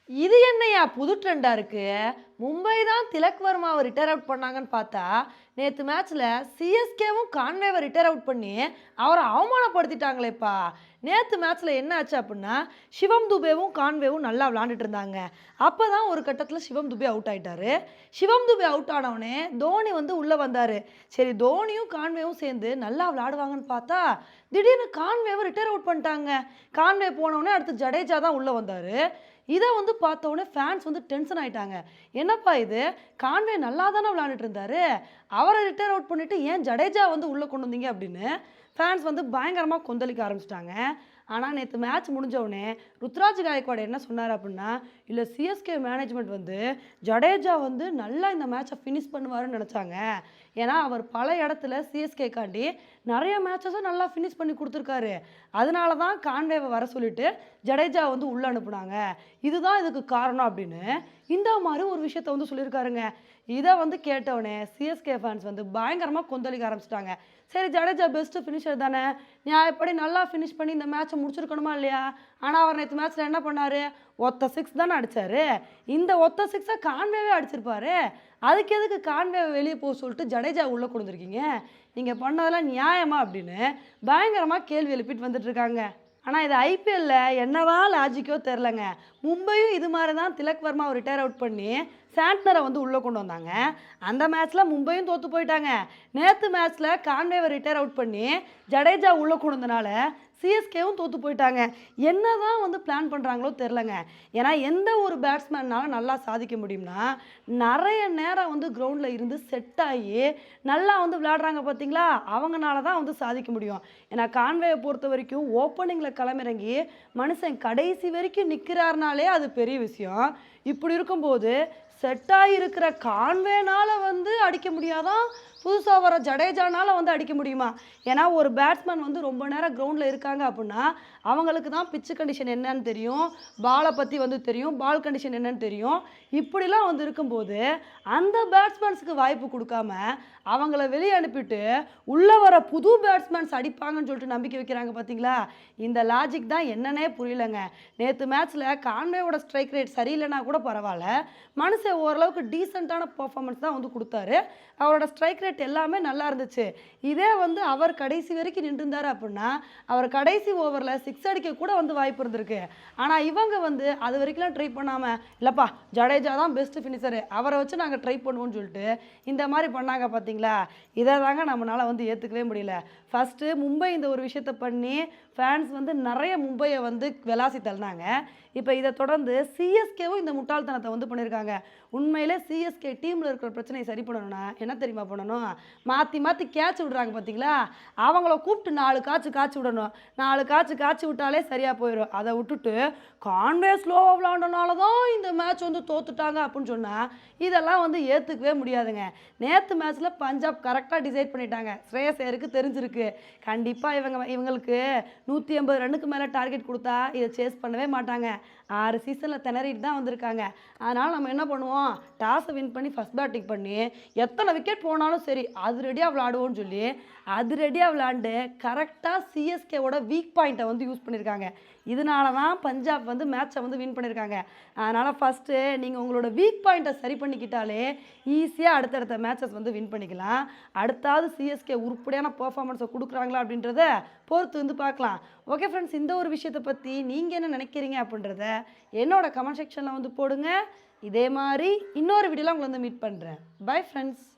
இது என்னய்யா புது ட்ரெண்டா இருக்கு? மும்பை தான் திலக் வர்மாவ ரிட்டயர் அவுட் பண்ணாங்கன்னு பார்த்தா, நேத்து மேட்ச்ல சிஎஸ்கேவும் கான்வேவ ரிட்டயர் அவுட் பண்ணி, அவர அவமானப்படுத்திட்டாங்களேப்பா! நேத்து மேட்ச்ல என்ன ஆச்சு அப்புட்ன்னா, சிவம் துபேவும், கான்வேவும் நல்லா விளையாண்டுட்டு இருந்தாங்க. அப்பதான் ஒரு கட்டத்தில சிவம் துபே அவுட் ஆயிட்டாரு. சிவம் துபே அவுட் ஆனவுனே, தோனி வந்து உள்ள வந்தாரு. சரி தோனியும், கான்வேவும் சேர்ந்து நல்லா விளையாடுவாங்கன்னு பார்த்தா, திடீர்னு கான்வேவ ரிட்டயர் அவுட் பண்ணிட்டாங்க. கான்வே போனவுனே அடுத்து ஜடேஜா தான் உள்ள வந்தாரு. இத வந்து பார்த்தவுனே ஃபேன்ஸ் வந்து டென்ஷன் ஆயிட்டாங்க. என்னப்பா இது? கான்வே நல்லா தானே விளையாண்டுட்டு இருந்தாரு. அவர ரிட்டயர் அவுட் பண்ணிட்டு ஏன் ஜடேஜா வந்து உள்ள கொண்டு வந்தீங்க அப்படின்னு ஃபேன்ஸ் வந்து பயங்கரமா கொந்தளிக்க ஆரம்பிச்சுட்டாங்க. ஆனா நேத்து மேட்ச் முடிஞ்ச உடனே ருத்ராஜ் காயக்வாட் என்ன சொன்னாரு அப்படின்னா, இல்ல சிஎஸ்கே மேனேஜ்மெண்ட் வந்து ஜடேஜா வந்து நல்லா இந்த மேட்ச ஃபினிஷ் பண்ணுவாருன்னு நெனச்சாங்க. ஏன்னா அவர் பல இடத்துல சிஎஸ்கேக்காண்டி நெறைய மேட்சஸ நல்லா ஃபினிஷ் பண்ணி குடுத்துருக்காரு. அதனால தான் கான்வேவ வர சொல்லிட்டு ஜடேஜா வந்து உள்ள அனுப்புனாங்க. இதுதான் இதுக்கு காரணம் அப்படின்னு இந்த மாரி ஒரு விஷயத்த வந்து சொல்லியிருக்காருங்க. இத வந்து கேட்டவுனே சிஎஸ்கே ஃபேன்ஸ் வந்து பயங்கரமா கொந்தளிக்க ஆரம்பிச்சுட்டாங்க. சரி ஜடேஜா பெஸ்ட் ஃபினிஷர் தானே. நியாயப்படி நல்லா ஃபினிஷ் பண்ணி இந்த மேட்ச முடிச்சிருக்கணுமா இல்லையா? ஆனா அவர் நேத்து மேட்ச்ல என்ன பண்ணாரு? ஒத்த 6 தானே அடிச்சாரு. இந்த ஒத்த 6 கான்வேவே அடிச்சிருப்பாரு. அதுக்கு எதுக்கு கான்வேவ வெளிய போ சொல்லிட்டு ஜடேஜா உள்ள கொண்டு வந்திருக்கீங்க? நீங்க பண்ணதெல்லாம் நியாயமா? அப்படின்னு பயங்கரமா கேள்வி எழுப்பிட்டு வந்துட்டு இருக்காங்க. ஆனா இது ஐபிஎல்ல என்னதான் லாஜிக்கோ தெரியலங்க. மும்பையும் இது மாரி தான் திலக் வர்மாவ ரிட்டயர் அவுட் பண்ணி சாண்ட்னர வந்து உள்ள கொண்டு வந்தாங்க. அந்த மேட்ச்ல மும்பையும் தோத்து போயிட்டாங்க. நேத்து மேட்ச்ல கான்வேவ ரிட்டயர் அவுட் பண்ணி ஜடேஜா உள்ள கொண்டு வந்தனால சிஎஸ்கேவும் தோத்து போயிட்டாங்க. என்னதான் வந்து பிளான் பண்றாங்களோ தெரியலங்க. ஏன்னா எந்த ஒரு பேட்ஸ்மேன்னால நல்லா சாதிக்க முடியும்னா, நெறைய நேரம் வந்து கிரவுண்ட்ல இருந்து செட் ஆகி நல்லா வந்து விளையாடுறாங்க பார்த்தீங்களா? அவங்கனால தான் வந்து சாதிக்க முடியும். ஏன்னா கான்வேய பொறுத்தவரைக்கும் ஓப்பனிங்ல களமிறங்கி மனுஷன் கடைசி வரைக்கும் நிக்கிறார்னாலே அது பெரிய விஷயம். இப்படி இருக்கும்போது செட் ஆகியிருக்கிற கான்வேனால வந்து அடிக்க முடியாதாம். புதுசா வர ஜடேஜானால வந்து அடிக்க முடியுமா? ஏன்னா ஒரு பேட்ஸ்மேன் வந்து ரொம்ப நேரம் கிரவுண்ட்ல இருக்காங்க அப்புட்னா, அவங்களுக்கு தான் பிட்ச் கண்டிஷன் என்னன்னு தெரியும். பால பத்தி வந்து தெரியும். பால் கண்டிஷன் என்னன்னு தெரியும். இப்படிலாம் வந்து இருக்கும்போது, அந்த பேட்ஸ்மேன்ஸ்க்கு வாய்ப்பு குடுக்காம, அவங்கள வெளிய அனுப்பிட்டு, உள்ள வர புது பேட்ஸ்மேன்ஸ் அடிப்பாங்கன்னு சொல்லிட்டு நம்பிக்கை வைக்கிறாங்க பார்த்தீங்களா? இந்த லாஜிக் தான் என்னன்னே புரியலங்க. நேத்து மேட்ச்ல கான்வேவோட ஸ்ட்ரைக் ரேட் சரியில்லனா கூட பரவால்ல. மனுஷன் ஓரளவுக்கு டீசென்ட்டான பெர்ஃபார்மன்ஸ் தான் வந்து குடுத்தாரு. அவரோட ஸ்ட்ரைக் ரேட் எல்லாமே நல்லா இருந்துச்சு. இதே வந்து அவர் கடைசி வரைக்கும் நின்றுருந்தாரு அப்புட்னா, அவர் கடைசி ஓவர்ல 6 அடிக்க கூட வந்து வாய்ப்பு இருந்திருக்கு. ஆனா இவங்க வந்து அது வரைக்கும்லாம் ட்ரை பண்ணாம, இல்லப்பா ஜடேஜா தான் பெஸ்ட் ஃபினிஷரு. அவர வச்சு நாங்க ட்ரை பண்ணுவோம்னு சொல்லிட்டு, இந்த மாரி பண்ணாங்க பார்த்தீங்களா? இத தாங்க நம்மனால வந்து ஏத்துக்கவே முடியல. ஃபர்ஸ்ட்டு மும்பை இந்த ஒரு விஷயத்த பண்ணி, ஃபேன்ஸ் வந்து நெறைய மும்பைய வந்து விளாசி தள்ளினாங்க. இப்ப இத தொடர்ந்து சிஎஸ்கேவும் இந்த முட்டாள்தனத்த வந்து பண்ணியிருக்காங்க. உண்மையிலே சிஎஸ்கே டீம்ல இருக்கிற பிரச்சனைய சரி பண்ணணும்னா, என்ன தெரியுமா பண்ணணும்? மாத்தி மாத்தி கேட்ச் விடுறாங்க பார்த்தீங்களா? அவங்கள கூப்பிட்டு 4 காச்சு விடணும். 4 காச்சு விட்டாலே சரியா போயிரும். அத விட்டுட்டு, கான்வே ஸ்லோவா விளையாண்டனால தான் இந்த மேட்ச் வந்து தோத்துட்டாங்க அப்புட்ன்னு சொன்னா, இதெல்லாம் வந்து ஏத்துக்கவே முடியாதுங்க. நேத்து மேட்ச்ல பஞ்சாப் கரெக்ட்டா டிசைட் பண்ணிட்டாங்க. ஸ்ரேயஸ் ஐயருக்கு தெரிஞ்சிருக்கு. கண்டிப்பா இவங்களுக்கு 180 ரன்னுக்கு மேல டார்கெட் குடுத்தா, இத சேஸ் பண்ணவே மாட்டாங்க. 6 சீசன்ல திணறிட்டு தான் வந்திருக்காங்க. அதனால நம்ம என்ன பண்ணுவோம்? டாஸ வின் பண்ணி ஃபர்ஸ்ட் பேட்டிங் பண்ணி, எத்தன விக்கெட் போனாலும் சரி, அதிரடியா விளையாடுவோம்னு சொல்லி, அதிரடியா விளையாண்டு கரெக்ட்டா சிஎஸ்கேவோட வீக் பாயிண்ட்ட வந்து யூஸ் பண்ணியிருக்காங்க. இதனால தான் பஞ்சாப் வந்து மேட்ச வந்து வின் பண்ணியிருக்காங்க. அதனால ஃபர்ஸ்ட்டு நீங்க உங்களோட வீக் பாயிண்ட்ட சரி பண்ணிக்கிட்டாலே, ஈஸியா அடுத்தடுத்த மேட்சஸ் வந்து வின் பண்ணிக்கலாம். அடுத்தாவது சிஎஸ்கே உருப்படியான பெர்ஃபார்மன்ஸ குடுக்குறாங்களா அப்படின்றத பொறுத்து வந்து பார்க்கலாம். ஓகே ஃப்ரெண்ட்ஸ், இந்த ஒரு விஷயத்த பத்தி நீங்க என்ன நினைக்கிறீங்க அப்படின்றத என்னோட கமெண்ட் செக்ஷன்ல வந்து போடுங்க. இதே மாரி இன்னொரு வீடியோல உங்கள வந்து மீட் பண்றேன். Bye friends.